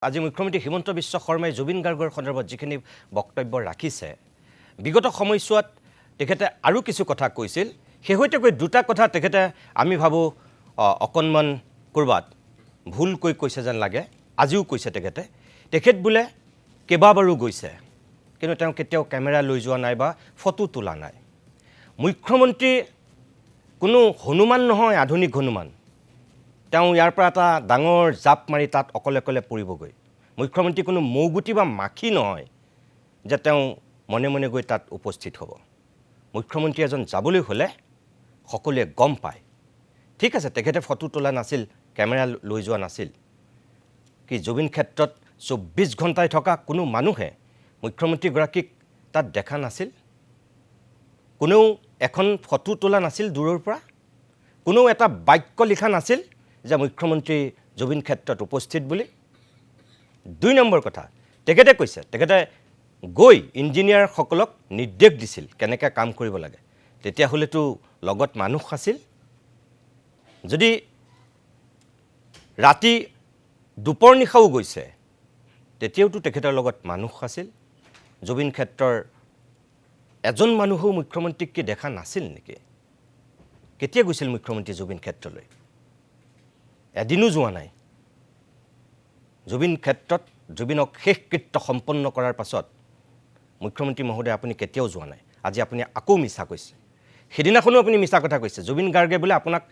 আজি মুখ্যমন্ত্ৰী হিমন্ত বিশ্ব শৰ্মাই জুবিন গাৰ্গৰ সন্দৰ্ভত যিখিনি বক্তব্য ৰাখিছে বিগত সময়ছোৱাত তেখেতে আৰু কিছু কথা কৈছিল শেহতীয়াকৈ দুটা কথা তেখেতে আমি ভাবো অকণমান কৰবাত ভুলকৈ কৈছে যেন লাগে আজিও কৈছে তেখেত বোলে কেইবাবাৰো গৈছে কিন্তু তেওঁ কেতিয়াও কেমেৰা লৈ যোৱা নাই বা ফটো তোলা নাই মুখ্যমন্ত্ৰী কোনো হনুমান নহয় আধুনিক হনুমান তেওঁ ইয়াৰ পৰা এটা ডাঙৰ জাপ মাৰি তাত অকলে পৰিবগৈ মুখ্যমন্ত্ৰী কোনো মৌগুটি বা মাখি নহয় যে তেওঁ মনে মনে গৈ তাত উপস্থিত হ'ব মুখ্যমন্ত্ৰী এজন যাবলৈ হলে সকলোৱে গম পায় ঠিক আছে তেখেতে ফটো তোলা নাছিল কেমেৰা লৈ যোৱা নাছিল কি জুবিন ক্ষেত্ৰত 24 ঘণ্টাই থকা কোনো মানুহে মুখ্যমন্ত্ৰী গৰাকীক তাত দেখা নাছিল কোনেও এখন ফটো তোলা নাছিল দূৰৰ পৰা কোনেও এটা বাক্য লিখা নাছিল যে মুখ্যমন্ত্ৰী জুবিন ক্ষেত্ৰত উপস্থিত বুলি দুই নম্বৰ কথা তেখেতে কৈছে তেখেতে গৈ ইঞ্জিনিয়াৰ সকলক নিৰ্দেশ দিছিল কেনেকৈ কাম কৰিব লাগে তেতিয়া হলেতো লগত মানুহ আছিল যদি ৰাতি দুপৰ নিশাও গৈছে তেতিয়াওতো তেখেতৰ লগত মানুহ আছিল জুবিন ক্ষেত্ৰৰ এজন মানুহো মুখ্যমন্ত্ৰীক কি দেখা নাছিল নেকি কেতিয়া গৈছিল মুখ্যমন্ত্ৰী জুবিন ক্ষেত্ৰলৈ এদিনো যোৱা নাই জুবিন ক্ষেত্ৰত জুবিনক শেষ কৃত্য সম্পন্ন কৰাৰ পাছত মুখ্যমন্ত্ৰী মহোদয় আপুনি কেতিয়াও যোৱা নাই আজি আপুনি আকৌ মিছা কৈছে সেদিনাখনো আপুনি মিছা কথা কৈছে জুবিন গাৰ্গে বোলে আপোনাক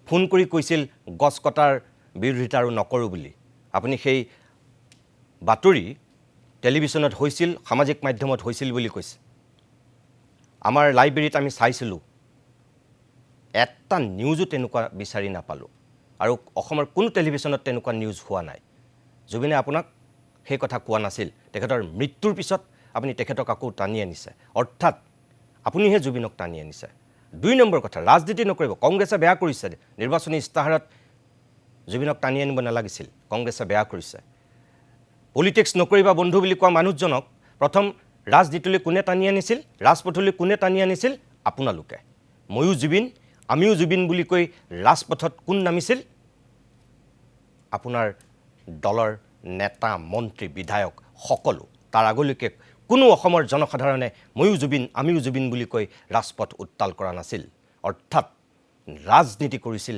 ফোন কৰি কৈছিল গছ কটাৰ বিৰোধিতা আৰু নকৰো বুলি আপুনি সেই বাতৰি টেলিভিছনত হৈছিল সামাজিক মাধ্যমত হৈছিল বুলি কৈছে আমাৰ লাইব্ৰেৰীত আমি চাইছিলোঁ এটা নিউজো তেনেকুৱা বিচাৰি নাপালোঁ আৰু অসমৰ কোনো টেলিভিছনত তেনেকুৱা নিউজ হোৱা নাই জুবিনে আপোনাক সেই কথা কোৱা নাছিল তেখেতৰ মৃত্যুৰ পিছত আপুনি তেখেতক আকৌ টানি আনিছে অৰ্থাৎ আপুনিহে জুবিনক টানি আনিছে দুই নম্বৰ কথা ৰাজনীতি নকৰিব কংগ্ৰেছে বেয়া কৰিছে নিৰ্বাচনী ইস্তাহাৰত জুবিনক টানি আনিব নালাগিছিল কংগ্ৰেছে বেয়া কৰিছে পলিটিক্স নকৰিবা বন্ধু বুলি কোৱা মানুহজনক প্ৰথম ৰাজনীতিলৈ কোনে টানি আনিছিল ৰাজপথলৈ কোনে টানি আনিছিল আপোনালোকে ময়ো জুবিন আমিও জুবিন বুলি কৈ ৰাজপথত কোন নামিছিল আপোনাৰ দলৰ নেতা মন্ত্ৰী বিধায়ক সকলো তাৰ আগলৈকে কোনো অসমৰ জনসাধাৰণে ময়ো জুবিন আমিও জুবিন বুলি কৈ ৰাজপথ উত্তাল কৰা নাছিল অৰ্থাৎ ৰাজনীতি কৰিছিল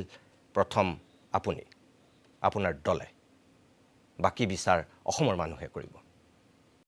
প্ৰথম আপুনি আপোনাৰ দলে বাকি বিচাৰ অসমৰ মানুহে কৰিব